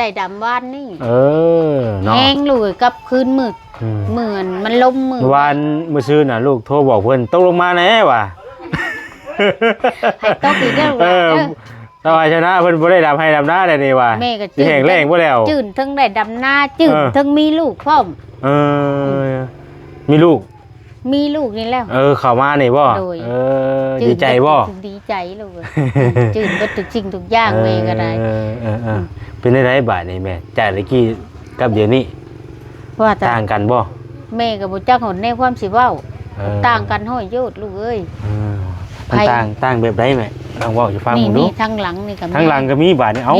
ได้ดำวานนี่เนาะแห้งลูกกับคืนมืดเหมือนมันลมมือวานมื้อซื่อน่ะลูกโทรบอกเพิ่นตกลงมาแน่ว่ะให้ตกอีกแล้วถ้าว่าชนะเพิ่นบ่ได้ดำให้ดำหน้าได้นี่ว่ะแม่ก็จื้อแห้งแรงบ่แล้วจื้อทั้งได้ดำหน้าจื้อทั้งมีลูกพร้อมมีลูกนี่แล้วเข้ามานี่บ่ดีใจบ่ดีใจลูกจื้อเบิดทุกสิ่งทุกอย่างแม่ก็ได้เป็นได้บาดนี่แม่จากตะกี้กับเดี๋ยวนี้ว่าต่างกันบ่แม่ก็บ่จักหนในความสิเว้าต่างกันห้อยโยดลูกเอ้ยมันต่างแบบใดแม่ลองเว้าให้ฟังดูนี่ทั้งหลังนี่ก็ทั้งหลังก็มีบาดนี่เอ้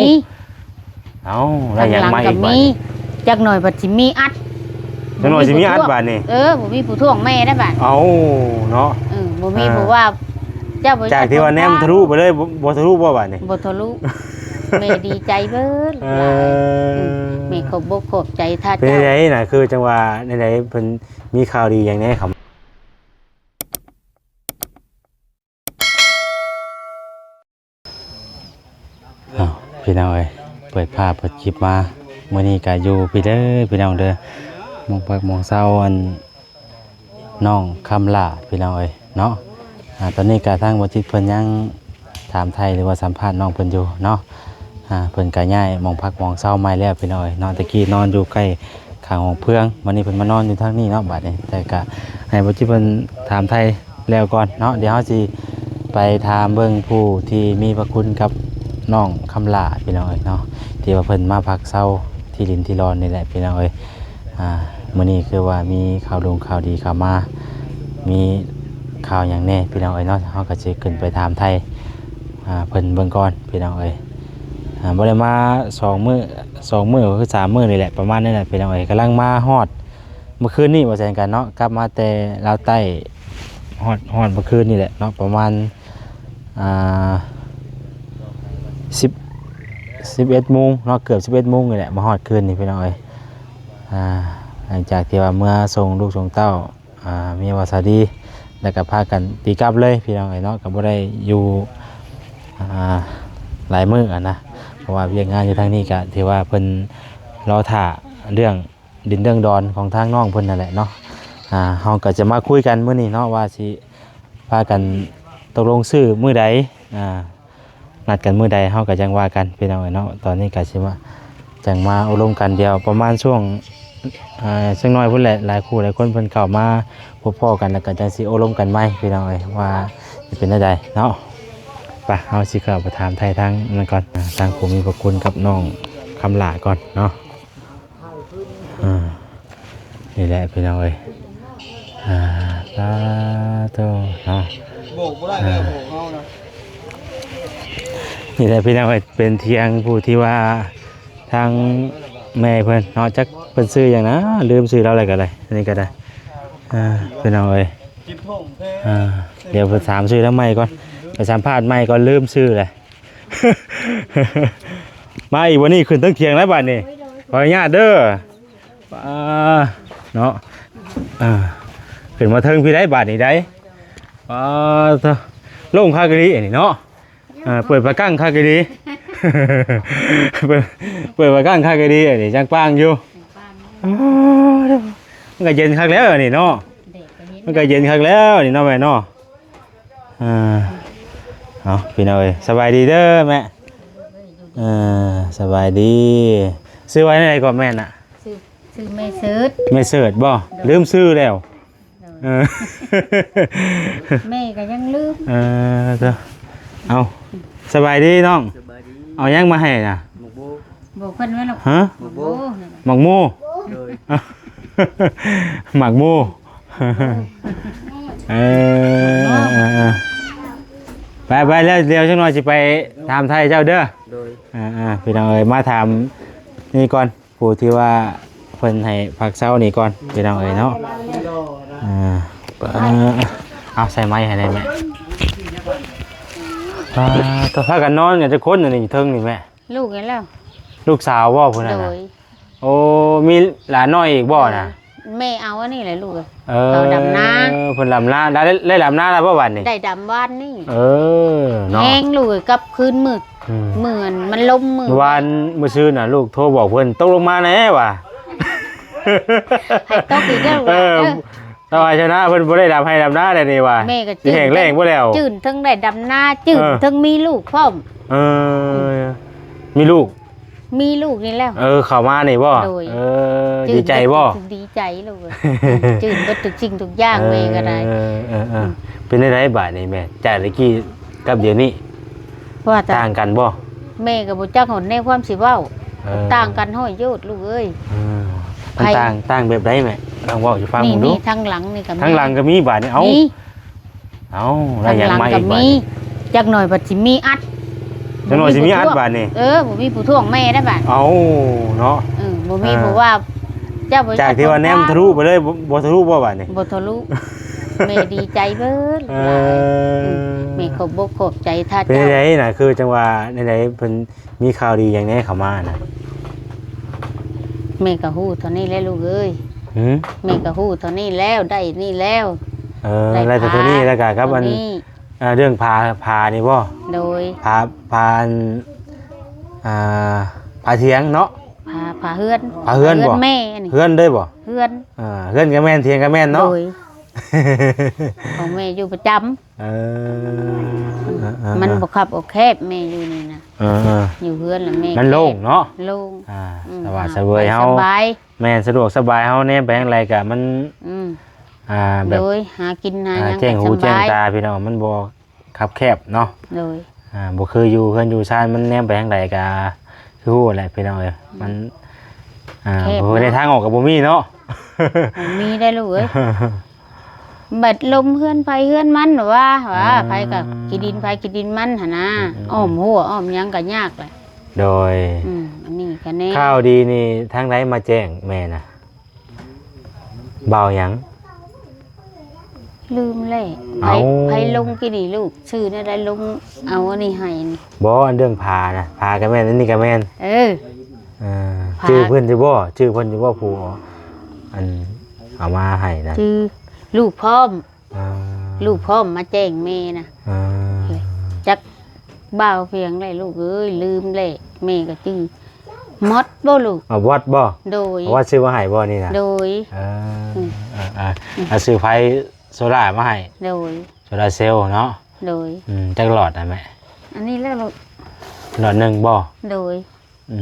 าแล้วยังมาอีกบาดจักหน่อยบัดสิมีอัดจักหน่อยสิมีอัดบาดนี่บ่มีผู้ท่วงแม่ได้บาดเนาะบ่มีผู้ว่าจากที่ว่าแนมทะลุไปเลยบ่ทะลุบ่บาดนี่บ่ทะลุแม่ดีใจเบิดแม่ขอบอกขอบใจท่าเจ้าเป็นไงน่ะคือจังว่าไหนๆเพิ่นมีข่าวดีอย่างนี้ครับพี่น้องเอ้ยเปิดภาพเปิดคลิปมามื้อนี้ก็อยู่พี่เด้อพี่น้องเด้อมองพักมองเศร้าอันน้องคำล่าพี่น้องเอ้ยเนาะตอนนี้ก็ทางบ่จิตเพิ่นยังถามไทยหรือว่าสัมภาษณ์น้องเพิ่นอยู่เนาะเพิ่นก็ย้ายมองพักมองเศร้าใหม่แล้วพี่น้องเอ้ยนอนตะกี้นอนอยู่ใกล้ข้างห้องเพื่องวันนี้เพิ่นมานอนอยู่ทางนี้เนาะบัดนี้แต่ก็ให้บ่จิตเพิ่นถามไทยแล้วก่อนเนาะเดี๋ยวเฮาสิไปถามเบิ่งผู้ที่มีพระคุณกับน้องคำลาพี่น้องเอ้ยเนาะที่ว่าเพิ่นมาพักเศร้าที่ดินที่รอนนี่แหละพี่น้องเอ้ยมื้อนี้คือว่ามีข่าวข่าวดีเข้ามามีข่าวอย่างแน่พี่น้องเอ้ยเนาะเฮาก็สิขึ้นไปถามไทยเพิ่นเบิ่งก่อนพี่น้องเอ้ยบ่ได้มา2 มื้อก็คือ3 มื้อนี่แหละประมาณนี้แหละพี่น้องเอ้ยกำลังมาฮอดเมื่อคืนนี้ว่าซั่นกันเนาะกลับมาแต่ลาวใต้ฮอดเมื่อคืนนี่แหละเนาะประมาณ11 โมงเนาะเกือบ11 โมงนี่แหละมาฮอดคืนนี่พี่น้องเอ้ยหลังจากที่ว่าเมื่อส่งลูกส่งเต้ามีวาสดีแล้วก็พากันตีกลับเลยพี่น้องเอ้ยเนาะก็บ่ได้อยู่หลายมื้อนะเพราะว่าเวียกงานอยู่ทางนี้ก็ถือว่าเพิ่นรอท่าเรื่องดินเรื่องดอนของทางน้องเพิ่นนั่นแหละเนาะเฮาก็จะมาคุยกันมื้อนี้เนาะว่าสิพากันตกลงซื้อมื้อใดนัดกันมื้อใดเฮาก็จังว่ากันพี่น้องเนาะตอนนี้ก็สิว่าจังมาอบรมกันเดียวประมาณช่วงสักน้อยพุ่นแหละหลายคู่หลายคนเพิ่นเข้ามาพบพ่อกันแล้วก็จังสิอบรมกันใหม่พี่น้องเอ้ยว่าสิเป็นจังไดเนาะไปเฮาสิเข้าไปถามไทยทางนั้นก่อนทางผู้มีพระคุณกับน้องคำลาก่อนเนาะนี่แหละพี่น้องเอ้ยสาธุเนาะโบกบ่ได้แล้วโบกเฮานะนี่แหละพี่น้องเอ้ยเป็นเทียงผู้ที่ว่าทางแม่เพิ่นเนาะจักเพิ่นซื้ออย่างนะลืมซื้อเราอะไรก็ได้อันนี้ก็ได้พี่น้องเอ้ยเดี๋ยวเพิ่นถามซื้อแล้วใหม่ก่อนไปสัมภาษณ์ใหม่ก่อนลืมซื้อเลยมาอีกวันนี้ขึ้นตั้งเทียงแล้วบัดนี้ขออนุญาตเด้อเนาะขึ้นมาเทิงพี่ได้บาดนี้ได้โล่งคากะดีนี่เนาะเปิดประกั้งคากะดีเปิดประกั้งคากะดีนี่จังปังอยู่มันก็เย็นคักแล้วนี่เนาะมันก็เย็นคักแล้วนี่เนาะแม่เนาะเอาพี่น้องเอ้ยสบายดีเด้อแม่สบายดีซื้อไว้ในไหนก่อนแม่น่ะซื้อแม่เสิร์ชบ่ลืมซื้อแล้วแม่ก็ยังลืมเอาสบายดีน้องเอายังมาให้น่ะบอกเพิ่นว่าหรอกฮะหมักโมหมักโมไปแล้วเดี๋ยวจังหน่อยสิไปถามไทยเจ้าเด้อพี่น้องเอ้ยมาถามนี่ก่อนผู้ที่ว่าเพิ่นให้พักเช้านี่ก่อนพี่น้องเอ้ยเนาะเอาใส่ไม้ให้ได้แม่ถ้าพากันนอนเนี่ยจะค้นอยู่นี่เทิงนี่แม่ลูกกันแล้วลูกสาวบ่พุ่นน่ะโอ้มีหลานน้อยอีกบ่น่ะแม่เอาอันนี้แหละลูกเอาดำนาเพิ่นดำนาได้ดำนาแล้วบ่วันนี้ได้ดำวานนี่เนาะแห้งลูกกับคืนมืด เหมือนมันลมมือ เมื่อวานมื้อซื่อน่ะลูกโทรบอกเพิ่นตกลงมาแน่ว่ะ ให้ตกอีกแล้ว เออถ้าว่าชนะเพิ่นบ่ได้ดำให้ดำนาได้นี่ว่ะ แม่ก็ สิแห้งแล้งบ่แล้ว จื่นทั้งได้ดำหน้าจื่น เออ ทั้งมีลูกพร้อม เออมีลูก มีลูกนี่แล้ว เข้ามานี่บ่ โดย ดีใจบ่ ดีใจลูกเอ้ยจื่นเบ่ทุกสิ่งทุกอย่างแม่ก็ได้ เป็นได้บาดนี่แม่จากตะกี้กับเดี๋ยวนี้ ว่าแต่ ต่างกันบ่ แม่ก็บ่จักหนในความสิเว้า เออ ต่างกันห้อยโยดลูกเอ้ย มันต่างแบบใดแม่ลองเว้าให้ฟัง นี่ ผมดู นี่ทางหลังนี่ก็มี ทั้งหลังก็มีบาดนี่เอา นี่ แล้ว ทาง ยัง หลัง มา ก็ อีกบาด มี นี่ จักหน่อยบัดสิมีอัด จังหน่อยสิมีอัดบาดนี่ บ่มีผู้ท่วงแม่ได้บาด เอาเนาะ บ่มีผู้ว่าเจ้าบ่ จากที่ว่าแนมทะลุไปเลยบ่ทะลุบ่บาดนี่ บ่ทะลุแม่ดีใจเบิด เอ หลาย อ แม่ขอบอกขอบใจท่า เป็น เจ้า ไดน่ะคือจังว่าในๆเพิ่นมีข่าวดีอย่างแน่เข้ามาน่ะ แม่ก็ฮู้เท่านี้แล้วลูกเอ้ย หือ แม่ก็ฮู้เท่านี้แล้วได้นี่แล้ว แล้วแต่ตัวนี้แล้วก็ครับอัน เท่านี้ เรื่องพานี่บ่ โดย พาอันพาเถียงเนาะ พาเฮือน พาเฮือนบ่ แม่นี่ เฮือนได้บ่ เฮือน เฮือนก็แม่นเถียงก็แม่น โด เนาะ ยของแม่อยู่ประจำ เออ มันบ่คับบ่แคบแม่อยู่นี่นะ อยู่เฮือนแล้วแม่ มันโล่งเนาะ โล่ง สบายสบายเฮา สบาย แม่นสะดวกสบายเฮาแน่ไปทางไรก็มัน แบ โด บ ยหากินหาหยัง แจ้งหู ก็ส แจ้ง บาย ตาพี่น้องมันบ่คับแคบเนาะ โดย บ่คืออยู่เฮือนอยู่ชานมันแนมไปทางใดก็คือฮู้แหละพี่น้องเอ้ยมันบ่ได้ทางออกก็บ่มีเนาะ มีได้ลูกเอ้ยบัดลมเฮือนไผเฮือนมันว่าไผก็กินดินไผกินดินมันหั่นนะอ้อมหัวอ้อมหยังก็ยากเลย โดย อันนี้ก็แน่ ข้าวดีนี่ทางใดมาแจ้งแม่น่ะเบาหยัง ลืมเลยไผ เอา ไผลงกี่นี่ลูกชื่อนี่ได้ลงเอาอันนี้ให้นี่ บ่อันเรื่องพานะพาก็แม่นอันนี้ก็แม่น เออ พา ชื่อเพิ่นสิบ่ชื่อเพิ่นสิบ่ผู้อันเอามาให้นะ ชื่อลูกพร้อม อ่า ลูกพร้อมมาแจ้งแม่นะ อ่า จักบ่าวเพียงเลยลูกเอ้ยลืมเลยแม่ก็จื้อมดบ่ลูก เอาวัดบ่ โดย เอาวัดซื้อมาให้บ่นี่นะ โดย เอาซื้อไฟโซล่ามาให้ โดย โซล่าเซลล์เนาะ โดย จักหลอดนะแม่ อันนี้แล้วลูก หลอดหนึงบ่ โดย อื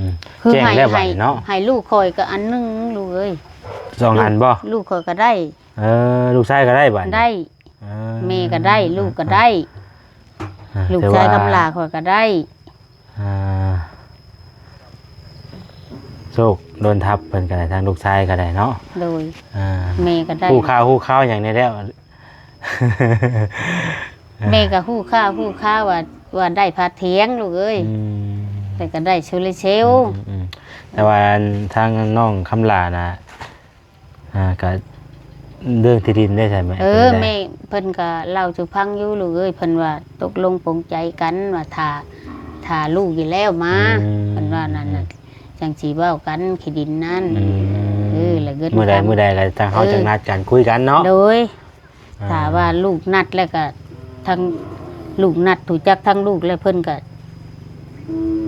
ม คือ แจ้ง ให้ แล้วบั ให้ ดนี้เนาะ ให้ลูกคอยก็อันหนึงลูกเอ้ย สองอันบ่ ลูกคอยก็ได้ ลูกชายก็ได้บัดนี้ ได้ เออ แม่ก็ได้ ลูกก็ได้ ลูก แต่ ชาย ว่ กำลาคอยก็ได้ โชคโดนทับเพิ่นก็ได้ทางลูกชายก็ได้เนาะ โดย อ่า แม่ก็ได้ คู่ข้าวอย่างนี้แล้ว แม่ก็ฮู้ข้าวว่าได้พาเทียงลูกเอ้ยแต่ก็ได้โซลาร์เซลล์ แต่ว่าทางน้องคำลานะก็เรื่องที่ดินได้ใช่ไหม แม่เพิ่นก็เล่าสู่ฟังอยู่ลูกเอ้ยเพิ่นว่าตกลงปลงใจกันว่าถ้าลูกอยู่แล้วมาเพิ่นว่านั่นน่ะจังสิเว้ากันขี้ดินนั่นแล้วเงิน เมื่อใดก็ทางเขาจังนัดกันคุยกันเนาะ โดยถ้าว่าลูกนัดแล้วก็ทางลูกนัดถูกจักทั้งลูกแล้วเพิ่นก็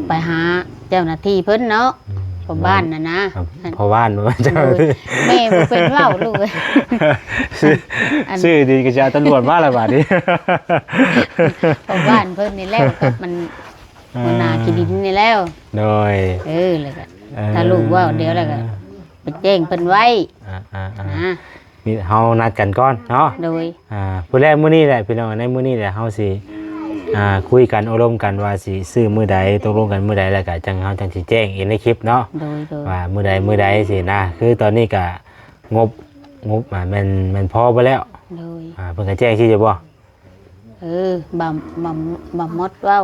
ไปหาเจ้าหน้าที่เพิ่นเนาะพ่อบ้านน่ะนะ พอบ้านว่าจะ แม่บ่เป็นเว้าลูกเอ้ย ซื้อดีก็จะตำรวจมาแล้วบาดนี้ พ่อบ้านเพิ่นนี่แล้วก็มันนาขี้ดินนี่แล้ว โดย แล้วก็ถ้าลูกว่าเดี๋ยวแล้วก็ไปแจ้งเพิ่นไว้นะ มีเฮานัดกันก่อนเนาะ โดย ผู้แรกมื้อนี้แหละพี่น้องในมื้อนี้แหละเฮาสิคุยกันอบรมกันว่าสิซื้อมื้อใดตกลงกันมื้อใดแล้วก็จังเฮาจังสิแจ้งอีกในคลิปเนาะ โดย ว่ามื้อใดสินะคือตอนนี้ก็งบมันพอไปแล้ว โดย เพิ่นก็แจ้งสิจะบ่ บ่มดเว้า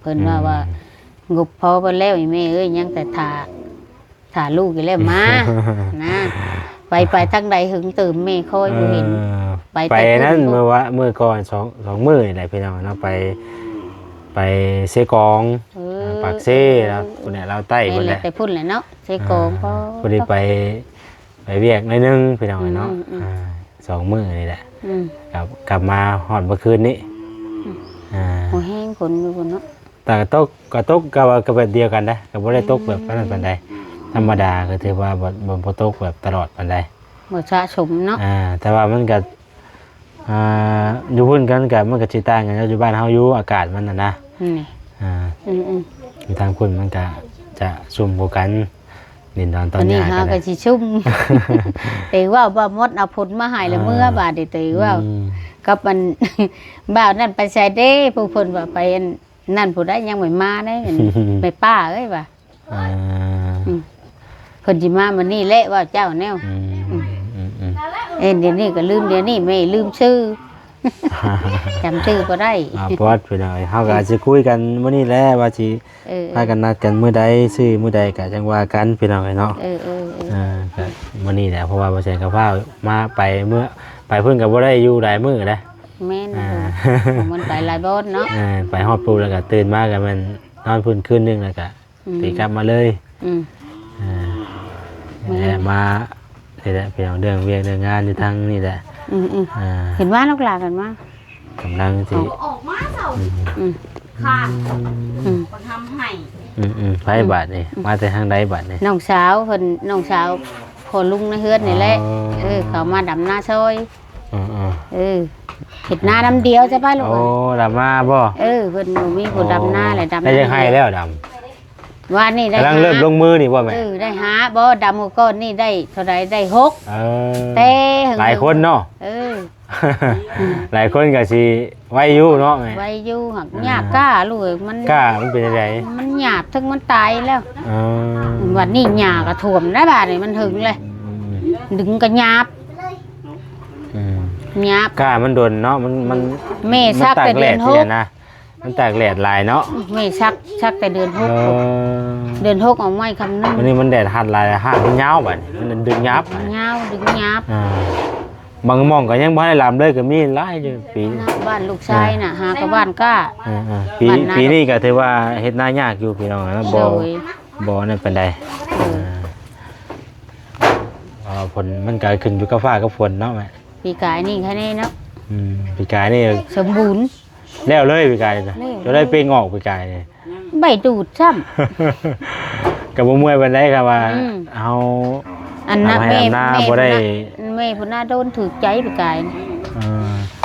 เพิ่นว่างบพอไปแล้วอีแม่เอ้ยยังแต่ถ่าลูกอยู่แล้วมานะไปทางใดหึงตื่มแม่คอยบ่เห็น ไปนั่นมื้อก่อน2มื้อนี่แหละพี่น้องเนาะไปเซกองปากเซ่แล้วพุ่นน่ะเราใต้ แม่ พุ่น แห แห ละ ละ ไปพุ่นแหละเนาะใส่กองพอ พอดีไปเวียกหน่อยนึงพี่น้องเนาะ2มื้อนี่แหละกลับมาฮอดเมื่อคืนนี้ บ่แห้งฝนอยู่พุ่นเนาะ แต่ก็ตกก็แบบเดียวกันนะก็บ่ได้ตกแบบนั้นปานใดธรรมดาก็ถือว่าบ่ตกแบบตลอดปานใด บ่สะสมเนาะ แต่ว่ามันก็อยู่พุ่นกันก็มันก็สิต่างกันอยู่บ้านเฮาอยู่อากาศมันน่ะนะ นี่อยู่ทางพุ่นมันก็จะซุ่มกว่ากันดินดอนตอน นี้ หญ้า หา กัน ก็สิชุ่ม แต่ว่าบ่หมดเอาผลมาให้แล้วเมื่อบาดนี้แต่ว่ากับมัน บ่าวนั่นไปใส่เด้ผู้เพิ่นว่าไปอันนั่นผู้ใดยังไม่มาเด้ไปป้าเอ้ยว่าเพิ่นสิมามื้อนี้แหละว่าเจ้าแนวเดี๋ยวนี้ก็ลืมเดี๋ยวนี้แม่ลืมชื่อ จำชื่อบ่ได้ ปอดไปหน่อยเฮาก็สิคุยกันมื้อนี้แหละว่าสิพากันนัดกันมื้อใดซื้อมื้อใดก็จังว่ากันพี่น้องเนาะก็มื้อนี้แหละเพราะว่าบ่ใช่กับพามาไปเมื่อไปเพิ่นก็บ่ได้อยู่หลายมื้อนะ แม่นมันไปหลายบ่อนเนาะไปฮอดปูแล้วก็ตื่นมาก็มันนอนพื้นคืนนึงแล้วก็ตีกลับมาเลยมานี่แหละพี่น้องเรื่องเวียงเรื่องงานอยู่ทางนี่แหละเห็นว่าลูกหลานกันว่าก ำลังสิออกมาเจ้าขาดคนทำให้ไผบาดนี่มาแต่ทางใดบาดนี่น้องสาวเพิ่นน้องสาวพอลุงในเฮือนนี่แหละเขามาดำนาซอยเฮ็ดนาดำเดียวใช่ป่ะลูกโอ้ดำมาบ่เพิ่นมีผู้ดำนาแหละดำได้ยังให้แล้วดำว่านี่ได้กำลังเริ่มลงมือนี่บ่แม่ได้หาบ่ดำก้อนนี่ได้เท่าใดได้6แต่หลายคนเนาะหลายคนก็สิไว้อยู่เนาะแม่ไว้อยู่หักยากกล้าลูกมันกล้ามันเป็นจังได๋มันหยาบถึงมันตายแล้ววันนี้หญ้าก็ท่วมได้บาดนี่มันถึงเลยดึงก็หยาบหยาบกล้ามันโดนเนาะมันแม่ซักแต่เดือน6นะมันแตกแดดลายเนาะไม่ชักแต่เดือน6เดือน6เอาไม้คำนึงวันนี้มันแดดหัดลายหักมันยาวบัดมันดึงยับดึงยับบ างหม่องก็ยังบ่ได้ลำเลยก็มีหลายอยู่ปีบ้านลูกชายน่ะหากับบ้านก้าปีนี้ก็ถือว่าเฮ็ดนายากอยู่พี่น้องนะบ่นั่นปานใดฝนมันก็ขึ้นอยู่กับฟ้ากับฝนเนาะแม่ปีกายนี่แค่นี้เนาะปีกายนี่สมบูรณ์แล้วเลยปีกายนะจะได้ไปงอกปีกายนี่ใบดูดซ้ำกับบ่มวยปานใดครับว่าเฮาอันนั้นแม่บ่ได้แม่พุ่นน่ะโดนถูกใจปีกาย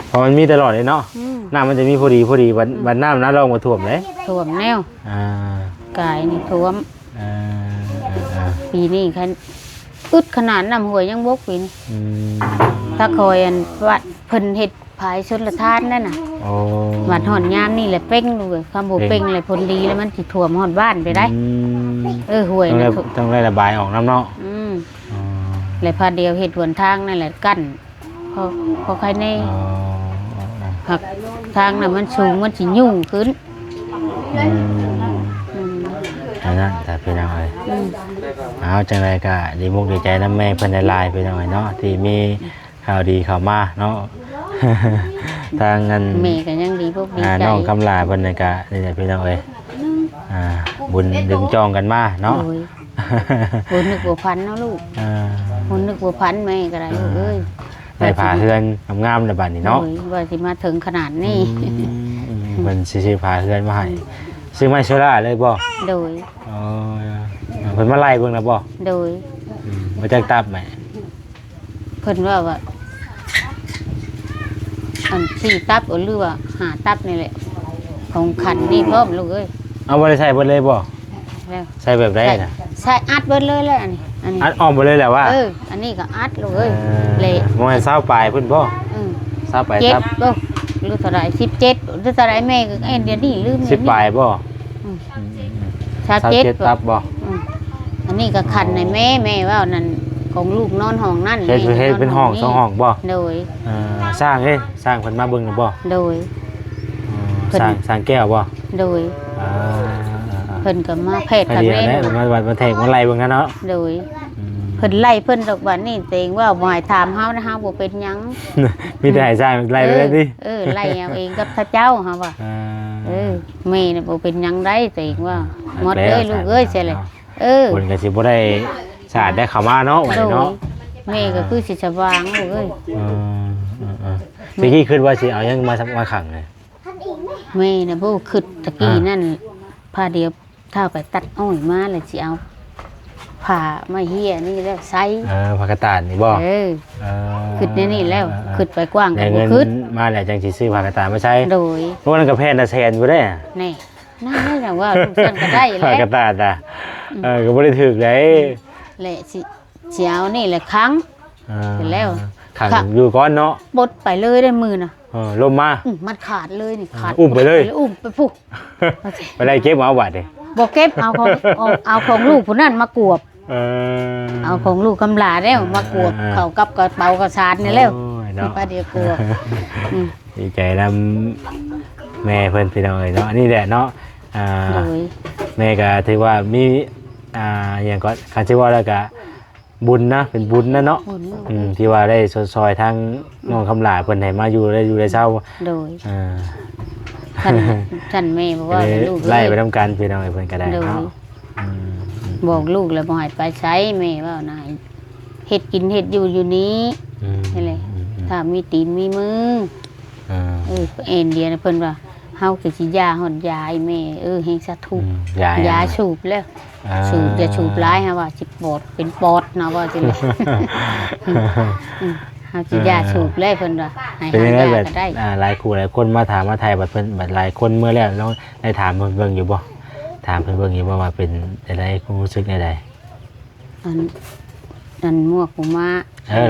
เพราะมันมีตลอดเลยเนาะน้ำมันจะมีพอดีวันน้ำน้าลองมาท่วมเลยท่วมแนวกายนี่ท่วมปีนี้คันอึดขนาดน้ำห้วยยังบกปีนี้ถ้าคอยอันวัดเพิ่นเฮ็ดภายชนละทานนั่นน่ะวัดหอนยามนี่แหละเป้งเลยคำบ่เป้งเลยผลดีแล้วมันสิท่วมหอดบ้านไปได้ห้วยต้องได้ระบายออกน้ำเนาะเลยพาเดียวเฮ็ดหนทางนั่นแหละกั้นพอใครในหักทางน่ะมันสูงมันสิยุ่งขึ้นอันนั้นแต่พี่น้องเอ้ยเอาจังไรก็ดีมุกดีใจน้ำแม่เพิ่นได้ลายพี่น้องเอ้ยเนาะที่มีข่าวดีเข้ามาเนาะทางเงินแม่ก็ยังดีพวกดีใจน้องคำลาเพิ่นนี่ก็นี่แหละพี่น้องเอ้ยบุญดึงจองกันมาเนาะบุญนึกบ่พันเนาะลูกบุญนึกบ่พันแม่ก็ได้ลูกเอ้ยได้พาเฮือนงามๆในบ้านนี่เนาะว่าสิมาถึงขนาดนี้เพิ่นสิพาเฮือนมาให้ซื้อไม้โซล่าเลยบ่โดยเพิ่นมาไล่เบิ่งแล้วบ่โดยมาจักตับแม่เพิ่นว่าอัน4ตับหรือว่า5ตับนี่แหละของขันนี่พร้อมลูกเอ้ยเอาบ่ได้ใส่เบิดเลยบ่ใส่แบบใดน่ะใส่อัดเบิดเลยอันนี้อัดออกหมดเลยแหละว่าอันนี้ก็อัดลูกเอ้ยเลยบ่ให้20ปลายเพิ่นบ่20ปลายครับหรือเท่าไหร่17หรือเท่าไหร่แม่ก็เดี๋ยวนี้ลืม10ปลายบ่27ตับบ่อันนี้ก็ขันในแม่ว่านั่นของลูกนอนห้องนั่นเฮ็ดเป็นห้อง2ห้องบ่โดยสร้างสร้างเพิ่นมาเบิ่งบ่โดยสร้างแก้วบ่โดยเพิ่นก็มาเพศกันแม่มาวัดมาแทงมาไล่เบิ่งกันเนาะโดยเพิ่นไล่เพิ่นดอกบัดนี้เตงว่าบ่ให้ถามเฮานะเฮาบ่เป็นหยังมีแต่ให้สร้างไล่เลยดิไล่เอาเองกับพระเจ้าเฮาว่าแม่น่ะบ่เป็นหยังได้เตงว่าหมดเลยลูกเอ้ยใช่เลยเพิ่นก็สิบ่ได้สาดได้เข้ามาเนาะเนาะแม่ก็คือสิสว่างลูกเอ้ยเมื่อกี้คิดว่าสิเอายังมาขังเลย แม่น่ะบ่คิดตะกี้นั่นพาเดียวเท่าไปตัดอ้อยมาแล้วสิเอาผ้ามาเฮียนี่แล้วใส่ ผักกระตาดนี่บ่ เออคิดนี่แล้วคิดไปกว้าง ได้ ก็ เงิ บ่ น คิด มาแล้วจังสิซื้อผักกระตาดมาใช้ โดย เพราะว่านั่นก็แพนน่ะแสนบ่ได้อะ แน่น่าจะว่าลูกฉันก็ได้ ผัก แล้ ก ว ระตาดอ่ะก็บ่ได้ถูกได้ แหละสิเอานี่แหละครั้ง เสร็จแล้ว ขังอยู่ก่อนเนาะ บดไปเลยได้มือน่ะ ลมมา มันขาดเลยนี่ขาด อุ้มไปเลย อุ้มไปพุก ไปได้เก็บเอาบัดดิ บ่เก็บเอาของลูกผู้นั้นมากวบ เอาของลูกกำลาแล้วมากวบเข้ากับกระเป๋ากระสานนี่แล้ว โอ้ยเนาะ ป้าเดียวกลัวอืม ดีใจนำแม่เพิ่นพี่น้องเอ้ยเนาะนี่แหละเนาะ โดย แม่ก็ถือว่ามีอย่างก็คันที่ว่าแล้วก็บุญนะเป็นบุญนะเนาะ บุญ ที่ว่าได้ซอยๆทั้งน้องคำหลาเพิ่นให้มาอยู่ได้เช้า โดย อ่า ท่านแม่บอกว่าลูก ไล่ไปทำการพี่น้องเอ้ยเพิ่นก็ได้ โดย เนาะอืม บอกลูกแล้วบ่ให้ไปใช้แม่ว่านายเฮ็ดกินเฮ็ดอยู่นี้ อืม นี่แหละถ้ามีตีนมีมือ อ่า เอ็นเดียนะเพิ่นว่าเฮาคือสิยาหอดยาไอ้แม่เฮงสะทุก ยาสูบแล้วสูบจะสูบร้ายฮะว่าสิปอดเป็นปอดนะว่าจังได๋เฮาสิยาสูบเลยเพิ่นว่าให้ เป็น หา ยังไง ยา แบบ ก็ได้ หลายคู่หลายคนมาถามมาไทยบัดเพิ่นบัดหลายคนเมื่อแล้วแล้วได้ถามเพิ่นเบิ่งอยู่บ่ถามเพิ่นเบิ่งอยู่บ่ว่าเป็นอะไรความรู้สึกใด อันมวกผมมา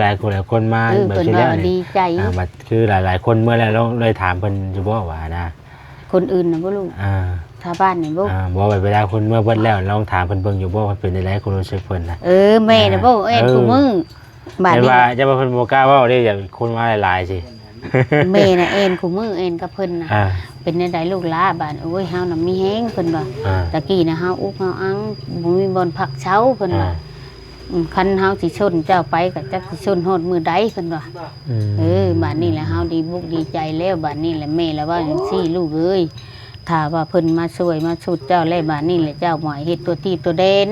หลายคนหลายคนมา เพิ่น ที่ ว่า แล้ว ดี นี่ ใจ บัดคือหลายคนเมื่อแล้วเลยถามเพิ่นอยู่บ่ว่านะ คนอื่นน่ะบ่รู้ถ้าบ้านนี่บ่ บ่ว่าเวลาคนเมื่อเบิดแล้วลองถามเพิ่นเบิ่งอยู่บ่ว่าเป็นอะไรความรู้สึกเพิ่นน่ะ แม่น่ะบ่เอ็นคู่มือบ้าน แต่ นี้ ว่าจะว่าเพิ่นบ่กล้าเว้าเด้อย่าคนมาหลายๆสิ แม่น่ะเอ็นคู่มือเอ็นกับเพิ่นน่ะ อ่า เป็นจังไดลูกหลาบ้านโอ้ยเฮาน่ะมีแฮงเพิ่นว่า อ่า ตะกี้นะเฮาอุกเฮาอังบ่มีบ่อนพักเช้าเพิ่นว่าคันเฮาสิชนเจ้าไปก็จักสิชนฮอดมื้อใดเพิ่นว่าบัดนี้แหละเฮาดีบุกดีใจแล้วบัดนี้แหละแม่แล้วว่าจังซี่ลูกเอ้ยถ้าว่าเพิ่นมาช่วยมาชุดเจ้าแล้วบัดนี้แหละเจ้าหมายเฮ็ดตัวที่ตัวเด่น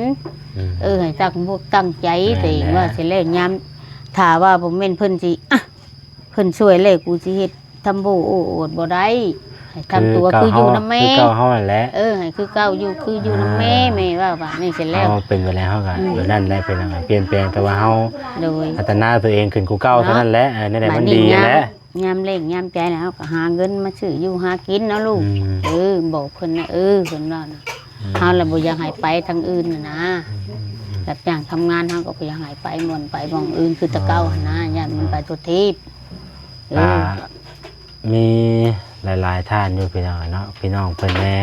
ให้ตั้งพวกตั้งใจตัวเองว่าสิแล้วยามถ้าว่าบ่แม่นเพิ่นสิเพิ่นช่วยแล้วกูสิเฮ็ดทำโบโอ้อดบ่ได้ให้ทำตัวคืออยู่นำแม่ คือเก่าเฮานั่นแหละ ให้คือเก่าอยู่คืออยู่นำแม่ว่าบาดนี้เสร็จแล้ว เฮาเป็นไปแล้วเฮาก็อยู่นั่นได้เป็นอะไรเปลี่ยนแปลงแต่ว่าเฮา โดย พัฒนาตัวเองขึ้นกูเก่าเท่านั้นแหละนี่แหละมันดีแหละ ยามเล่งยามใจแล้วก็หาเงินมาซื้ออยู่หากินเนาะลูกบอกเพิ่นนะเพิ่นว่านะเฮาละบ่อยากให้ไปทางอื่นนะแบบอย่างทำงานเฮาก็บ่อยากให้ไปม่วนไปหม้องอื่นคือแตะเก่าหั่นนะญาติมันไปตัวทิพย์มีหลายๆท่านอยู่พี่น้องเนาะพี่น้องเพิ่นแน่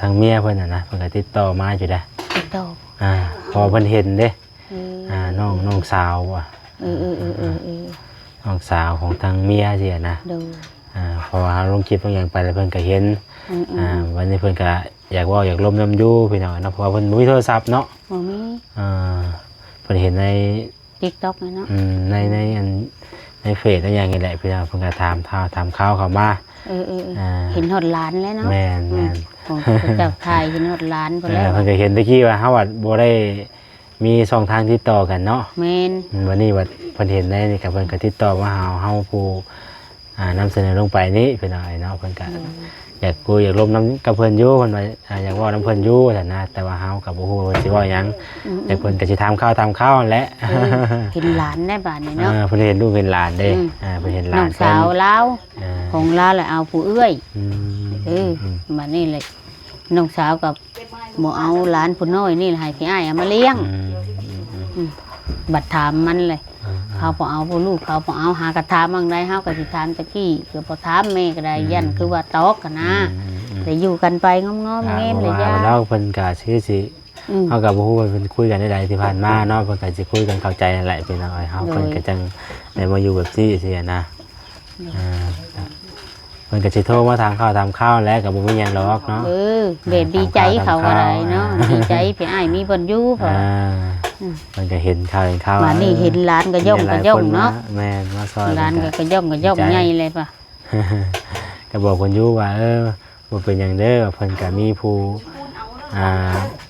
ทางเมียเพิ่นน่ะนะเพิ่นก็ติดต่อมาอยู่ได้ ติดต่อ พอเพิ่นเห็นเด้น้องสาวว่ะน้องสาวของทางเมียสินะ ดู เพราะว่าลงคลิปบางอย่างไปแล้วเพิ่นก็เห็นวันนี้เพิ่นก็อยากเว้าอยากล้มน้ำอยู่พี่น้องเนาะเพราะว่าเพิ่นบ่มีโทรศัพท์เนาะ บ่มี เพิ่นเห็นใน TikTok เนาะ ในเฟซอะไรอย่างเงี้ยแหละพี่น้องเพิ่นก็ถามข่าวเข้ามา เห็นหดล้านแล้วเนาะ แม่น ของเจ้าทายเห็นหดล้านไปแล้ว เพิ่นก็เห็นตะกี้ว่าเฮาว่าบ่ได้มีช่องทางติดต่อกันเนาะ แม่น วันนี้ว่าเพิ่นเห็นได้นี่ก็เพิ่นก็ติดต่อมาหาเฮาผู้นำเสนอลงไปนี่พี่น้องเนาะเพิ่นก็อยากคุยอยากร่วมน้ำกับเพิ่นอยู่เพิ่นว่าอยากเว้าน้ำเพิ่นอยู่ซั่นนะแต่ว่าเฮาก็บ่ฮู้ว่าสิเว้าหยังแต่เพิ่นก็สิถามข่าวนั่นแหละ เห็นหลานได้บาดนี้เนาะ เพิ่นเห็นลูกเห็นหลานเด้เพิ่นเห็นหลา น้อน งสาวลาว อ่า ของลาวแหละเอาผู้เอื้อย อืม บาดนี้เลยน้องสาวกับบ่เอาหลานผู้น้อยนี่ให้พี่อ้ายเอามาเลี้ยงบัดถามมันเลยเขาบ่เอาผู้ลูกเขาบ่เอาหากระถามบางใดเฮาก็สิถามตะกี้คือบ่ถามแม่ก็ได้ยันคือว่าตอกกันนะแต่อยู่กันไปงอมๆแม่นเลยย่า เราเพิ่นก็สิเฮาก็บ่ฮู้ว่าเพิ่นคุยกันได้ใดที่ผ่านมาเนาะเพิ่นก็สิคุยกันเข้าใจนั่นแหละพี่น้องเฮาเพิ่นก็จังได้มาอยู่แบบนี้สินะเพิ่นก็สิโทรมาถามข่าวแล้วก็บ่มีหยังหรอกเนาะ เด็ดดีใจเขาก็ได้เนาะดีใจพี่อ้ายมีเพิ่นอยู่พอ มันก็เห็นข่าว ว่านี่เห็นหลานก็ย่องเนาะ แม่นมาซอย หลานก็ย่องใหญ่เลยป่ะ ก็บอกเพิ่นอยู่ว่าบ่เป็นหยังเด้อเพิ่นก็มีผู้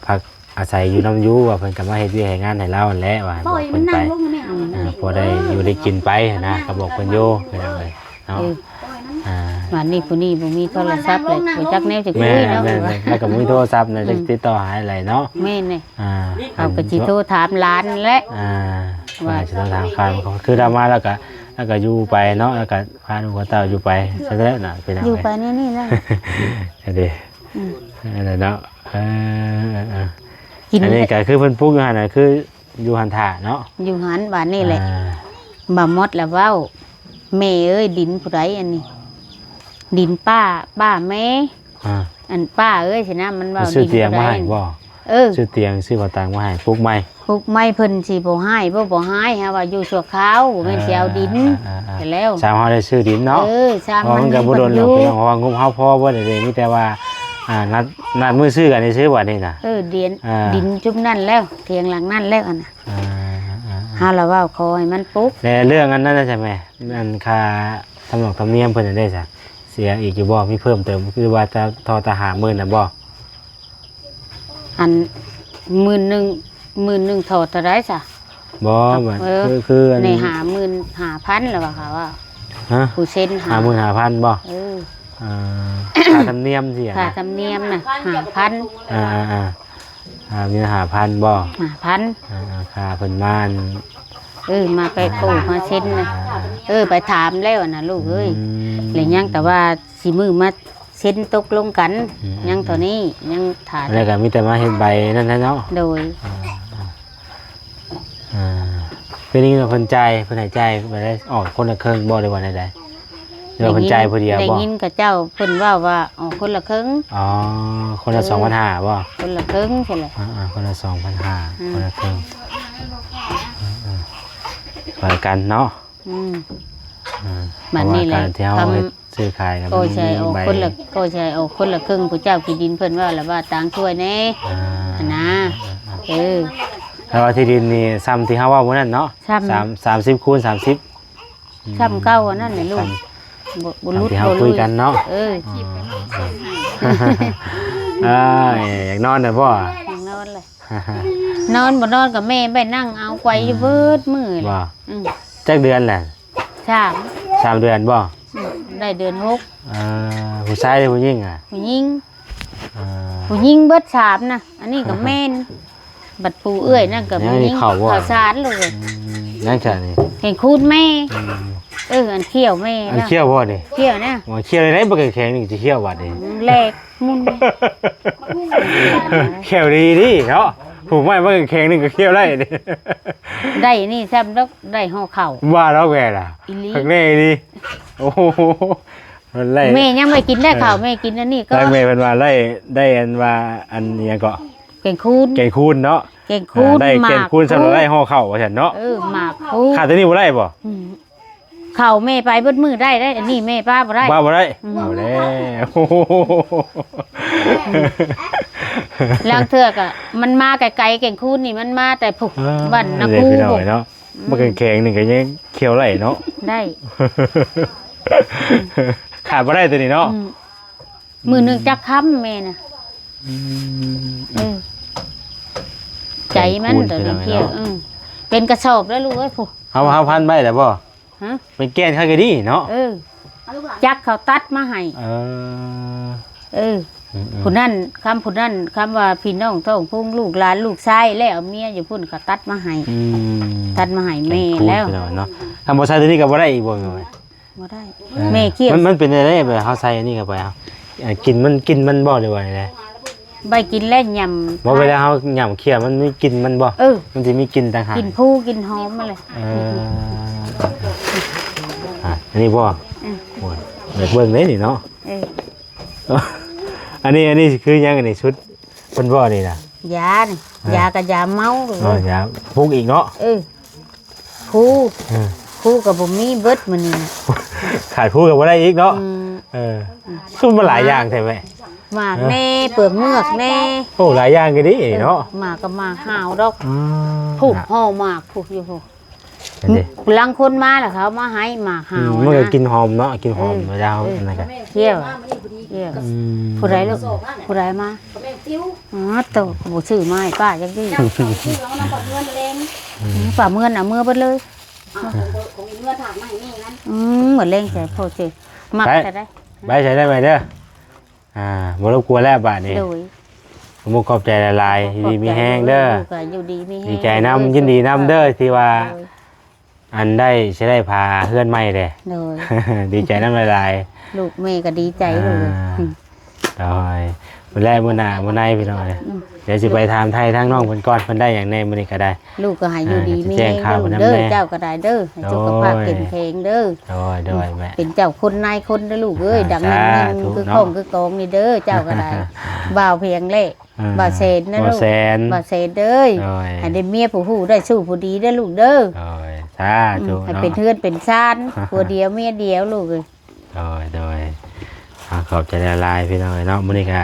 พักอาศัยอยู่นำอยู่ว่าเพิ่นก็มาเฮ็ดเวียกให้งานให้เรานั่นแหละว่าบอกเพิ่นไปพอได้อยู่ได้กินไปนะก็บอกเพิ่นอยู่เป็นจังไดเนาะ วันนี้ผู้นี้บ่มีโทรศัพท์เลยบ่จักแนวจะคุ แม่ ยเนาะ แม่แล้วก็มีโทรศัพท์เนี่ยจะติดต่อหาอะไรเนาะ แม่นี่ เอา ก็สิโทรถามหลานนั่นแหละ ว่าจะต้องทางการคือดราม่าแล้วก็อยู่ไปเนาะแล้วก็พาลูกเต้าอยู่ไปใช่แล้วน่ะเป็น อยู่ไปนี่แหละ เด้ อืม นั่นเนาะ กิน อันนี้ก็คือเพิ่นปลูกอยู่หั่นน่ะคืออยู่หันท่าเนาะ อยู่หันบ้านนี่แหละบ่หมดแล้วเว้าแม่เอ้ยดินผู้ใดอันนี้ ดินป้าแม่อันป้าเอ้ยสินะมันเว้า ซื้อ ดิน เตียง ผู้ มา ใด ให้บ่ ซื้อเตียงซื้อบ่ต่างมาให้ปลูกใหม่ ปลูกไม้เพิ่นสิบ่ให้บ่ให้ฮะว่าอยู่ชั่วคราวบ่แม่นสิเอาดินแต่แล้ว ชาวเฮาได้ซื้อดินเนาะ ชาม เพราะ มั มัน นก็บ่โดนหรอกพี่น้องเพราะว่างบเฮาพอบ่ได้มีแต่ว่านัดมื้อซื้อกันซื้อบ่นี่น่ะ ดินจุ่มนั่นแล้วเถียงหลังนั่นแล้วอันน่ะเฮาละเว้าขอให้มันปลูก แต่เรื่องอันนั้นใช่ไหมอันค่าทำหนอกทำเนียมเพิ่นได้จ้ะเสียอีกอยู่บ่มีเพิ่มเติมคือว่าจะทอทหารมื้อน่ะบ่ อัน10,000เท่าเท่าไรซะ บ่มันคืออัน ใน55,000แล้วว่าค่ะว่า ฮะ ผู้เซ็น 55,000บ่ ค่าธรรมเนียมสิ ค่าธรรมเนียมน่ะ5,000 มี5,000บ่ 5,000 ค่าเพิ่นมาอัน มาไปปลูกมาเซ็นน่ะไปถามแล้วน่ะลูกเอ้ยแล้วยังแต่ว่าสิมื้อมาเซ็นตกลงกันยังเท่านี้ยังถา แล้วก็มีแต่มาเฮ็ดใบนั่นนะเนาะ โดย เป็นนี่เพิ่นจ่ายเพิ่นให้จ่ายบ่ได้ออกคนละครึ่งบ่ได้ว่าใดๆเดี๋ยวเพิ่นจ่ายผู้เดียว ได้ บ่ ยินกับเจ้าเพิ่นว่าออกคนละครึ่ง อ๋อคนละ 2,500บ่ คนละครึ่งใช่แหละ คนละ2,500คนละครึ่งไปกันเนาะ มันนี่แหละ ที่เฮาเฮ็ดซื้อขายกัน ก็ใช่ออกคนละครึ่งผู้เจ้าที่ดินเพิ่นว่าแล้วว่าต่างช่วยแน่นะแล้วว่าที่ดินนี่ซ้ำที่เฮาว่ามื้อนั้นเนาะ30คูณ30ซ้ำเก่าอันนั้นแหละลูกบ่รุด ที่เฮาคุยกันเนาะอยากนอนน่ะบ่ นอนเลยนอนบ่นอนกับแม่ไปนั่งเอาไว้อยู่เบิดมื้อ บ่จักเดือนแหละ3 เดือนบ่ ได้เดือน6ผู้ชายหรือผู้หญิงอ่ะผู้หญิงเบิด3นะอันนี้ก็แม่นบัดปูเอื้อยนั่นก็ผู้หญิงข้าวสารเลยนั่นจ้ะนี่เห็นคูดแม่อันเขี้ยวแม่อันเขี้ยวบ่นี่เขี้ยวนะบ่เขี้ยวได้บ่แข็งนี่สิเขี้ยวบัดนี่แลกมุน เขี้ยวดีเนาะผมไม่บ่แข็งนี่ก็เขี้ยวได้ได้นี่ซ้ำดอกได้ห่อข้าวว่าแล้วแม่ล่ะข้างในนี่โอ้โหแม่ยังไม่กินได้ข้าวแม่กินอันนี้ก็แม่เพิ่นว่าได้อันว่าอันนี้ก็แกงคูนเนาะแกงคูนได้แกงคูนสำหรับได้ห่อข้าวว่าซั่นเนาะหมากคูนขาดตัวนี้บ่ได้บ่ข้าวแม่ไปเบิดมื้อได้อันนี้แม่ป้าบ่ได้บ่ได้เอาแล้วลางเทือกอ่ะมันมาไกลๆแกงคูนนี่มันมาแต่ผูกบ้านนาคูเนาะบ่แข็งนี่ก็ยังเคี้ยวไหลเนาะได้ขาดบ่ได้ตัวนี้เนาะมื้อนึงจักค่ำแม่น่ะใจมันตอนนี้เที่ยวเป็นกระสอบแล้วลูกเอ้ยผู้เฮาพันใบแล้วบ่เป็นแกนข้างก็ดีเนาะจักเขาตัดมาให้ผู้นั้นคำว่าพี่น้องท้องพุ่งลูกหลานลูกชายแล้วเมียอยู่พุ่นเขาตัดมาให้แม่แล้วเนาะทำบ่ใส่ตัวนี้ก็บ่ได้อีกบ่ได้แม่เคี่ยวมันเป็นอะไรแบบเฮาใส่อันนี้เข้าไปกินมันบ่ได้ว่าไดใบกินแล้วยำบ่เวลาเฮาย่ำเคี่ยวมันมีกลิ่นมันบ่มันสิมีกลิ่นต่างหากกลิ่นผู้กลิ่นหอมมาเลยอันนี้บ่โอ้ยเบิ่งได้นี่เนาะอันนี้คือยังอันนี้ชุดเพิ่นบ่นี่น่ะยากับยาเมายาพุกอีกเนาะคู่กับบ่มีเบิดมื้อนี้ขาดคู่กับบ่ได้อีกเนาะคือมันหลายอย่างใช่มั้ยหมากแน่เปลือกเมือกแน่โอ้หลายอย่างก็ดีเนาะหมากกับหมากหาวดอกผูกห่อหมากผูกอยู่ผูกลังคนมาแล้วเขามาให้หมากหาวมันก็กินหอมเนาะกินหอมยาวนั่นก็เที่ยวผู้ใดลูกผู้ใดมาโตบ่ชื่อไม้ป้าจังซี่ป้าเมื่อนน่ะเมื่อเบิดเลยเหมือนเล่งใส่โพสิมักจะได้ ไปใช้ได้ไหมเด้อบ่รบกวนแล้วบาดนี้ โดย ผมขอบใจละลายดีมีแห้งเด้อ ลูกก็อยู่ดีมีแห้ง ดีใจนำยินดีนำเด้อที่ว่า โดย อันได้ใช้ได้พาเพื่อนใหม่เด้ โดย ดีใจน้ำละลาย ลูกแม่ก็ดีใจเลย ดอยมื้อแรกมื้อหน้ามื้อในพี่น้อยเดี๋ยวสิไปถามไทยทางน้องเพิ่นก่อนเพิ่นได้หยังแน่มื้อนี้ก็ได้ ลูกก็ให้อยู่ดีมี แจ้ แห้ ง ง ข่าว เด้อ เพิ่นนำแน่ เจ้าก็ได้เด้อให้สุขภาพเข้มแข็งเด้อ ดอยแม่ เป็นเจ้าคนนายคนเด้อลูกเอ้ยดังนั้น สาธุ คือ เนาะ ของคือกองนี่เด้อเจ้าก็ได้ บ่าวเพียงเล่บ่าวเซนนะ บ่ ลูก แสน บ่าวเซนเด้ย ดอย ให้ได้เมียผู้ฮู้ได้สู้ผู้ดีเด้อลูกเด้อ ดอยสาธุ ให้ เนาะ เป็นเพื่อนเป็นชาติผัวเดียวเมียเดียวลูกเอ้ย ดอยขอบใจละลายพี่น้อยเนาะมื้อนี้ก็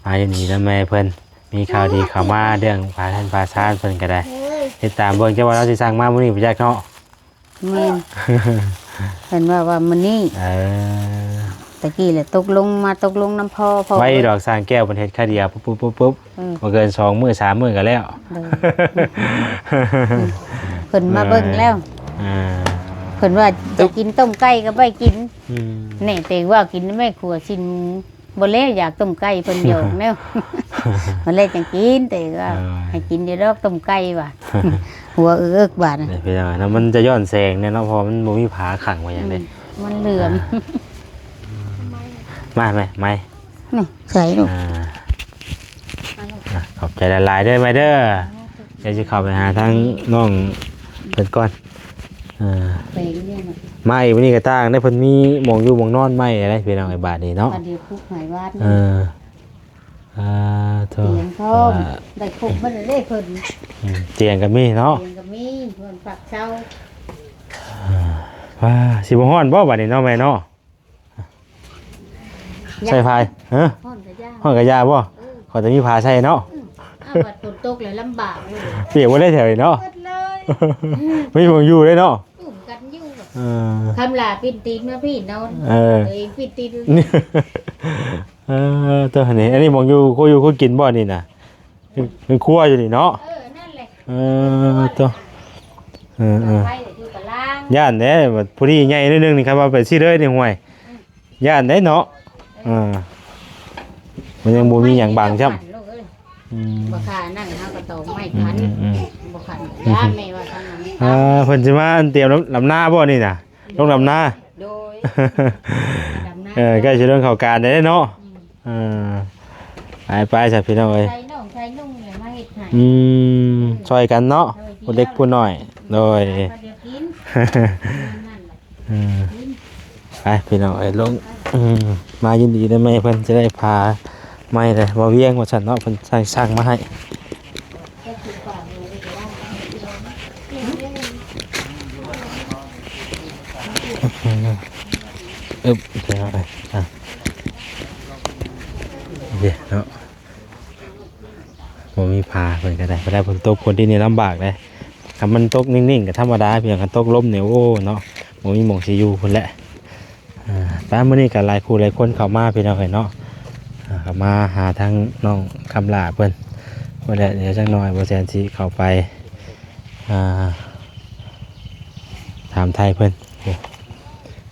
มาอยู่นี่แล้วแม่เพิ่นมีข่าวดีเข้ามาเรื่องพาท่านพาซ่านเพิ่นก็ได้ติดตามเบิ่งจังว่าเราสิสั่งมามื้อนี้บ่จักเนาะ แม่นเห็นว่ามื้อนี้ ตะกี้แหละตกลงน้ำพ่อ ไว้ดอกสร้างแก้วประเทศค่าเดียวปุ๊บมาเกิน2 มื้อ 3 มื้อก็แล้ว เด้อเพิ่นมาเบิ่งแล้ว อ่า เพิ่นว่าจะกินต้มไก่ก็ไปกิน อืม แน่แต่ว่ากินแม่ครัวชินบ่แล้วอยากต้มไก่เพิ่นเดียวแนว มันเลยจังกินแต่ว่าให้กินเดี๋ยวดอกต้มไก่ว่ะ หัวเอิกบาดน่ะ เดี๋ยวพี่น้องนะมันจะย้อนแสงเนี่ยเนาะเพอมันบ่มีผาขังไว้อย่างใด มันเหลื่อม มาไหมไม่ นี่ใส่ลูก ขอบใจละลายๆเด้อไหมเด้อเดี๋ยวจะเข้าไปหาทางน้องเพิ่นก่อน ไปเนี่ยน่ะ มาอีกวันนี้ก็ตั้งได้เพิ่นมีหมองอยู่หมองนอนไหมอะไรพี่น้องไอ้บาทนี่เนาะ อันเดียวคุกหายวาด เอ นี่ โธ่ เตียงพร้อมได้คุกมันได้เพิ่น เตียงก็มีเนาะ เตียงก็มีเพิ่นปักเช้า ว้าสิบ่ฮ้อนบ่บัดนี้เนาะแม่เนาะใส่ไฟฮะ ฮ้อนกะย่า ฮ้อนกะยาบ่ขอจะมีผ้าใส่เนาะ อ้าวบัดฝนตกแล้วลำบากเลย เปียกบ่ได้แถวนี้เนาะ เปิดเลย ไม่หมองอยู่เลยเนาะ ตุ่มกันอยู่ เออ คำลาปินตีนมาพี่นอน เออ ตัวเองปินตีน ตัวนี้อันนี้หมองอยู่คุยอยู่คุยกินบ่นี่น่ะเป็นครัวอยู่นี่เนาะ นั่นแหละ ตัว ไปอยู่กับล่าง ย่านเด้บัดผู้นี้ใหญ่นิดนึงนี่ครับว่าไปสิเด้อนี่ห่วยย่านเด้เนาะมันยังบ่มีหยังบังจ้ำ บ่ขานั่งเฮากระตองไม้ขันบ่ขันย่าแม่ว่าทางนั้น เพิ่นสิมาอันเตรียมลำหน้าบ่นี่น่ะลงลำหน้า โดยดำน้ำ ใกล้สิเรื่องเข้าการได้เนาะไปๆจ้ะพี่น้องเอ้ย ใส่น้องใส่นุ่งเลยมาเฮ็ดให้ ช่วยกันเนาะผู้เล็กผู้น้อยโดย เดี๋ยวกินนั่นแหละ ไปพี่น้องเอ้ยลงมายินดีได้ไหมเพิ่นจะได้พาไม่เลยบ่เวียงว่าฉันเนาะเพิ่นสั่งมาให้พี่น้องเอ้ยเดี๋ยวเนาะบ่มีพาเพิ่นก็ได้เพราะได้ฝนตกคนที่นี่ลำบากเลยถ้ามันตกนิ่งๆก็ธรรมดาเพียงคันตกลมเนี่ยโอ้เนาะบ่มีหม่องสิอยู่พุ่นแหละแต่มื้อนี้ก็หลายคู่หลายคนเข้ามาพี่น้องเอ้ยเนาะเข้ามาหาทางน้องคำลาเพิ่นว่าเดี๋ยวจักหน่อยบ่แซนสิเข้าไปถามไทยเพิ่น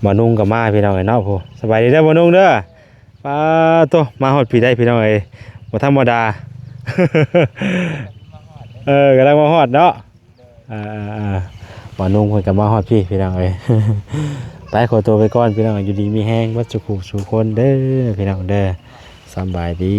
บ่นุ่งก็มาพี่น้องเอ้ยเนาะโหสบายดีเด้อบ่นุ่งเด้อป้าโตมาฮอดพี่ได้พี่น้องเอ้ยบ่ธรรมดา กำลังมาฮอดเนาะบ่นุ่งเพิ่นก็มาฮอดพี่น้องเอ้ย ไปขอตัวไปก่อนพี่น้องอยู่ดีมีแห้งวัดจุกสู่คนเด้อพี่น้องเด้อสำบายดี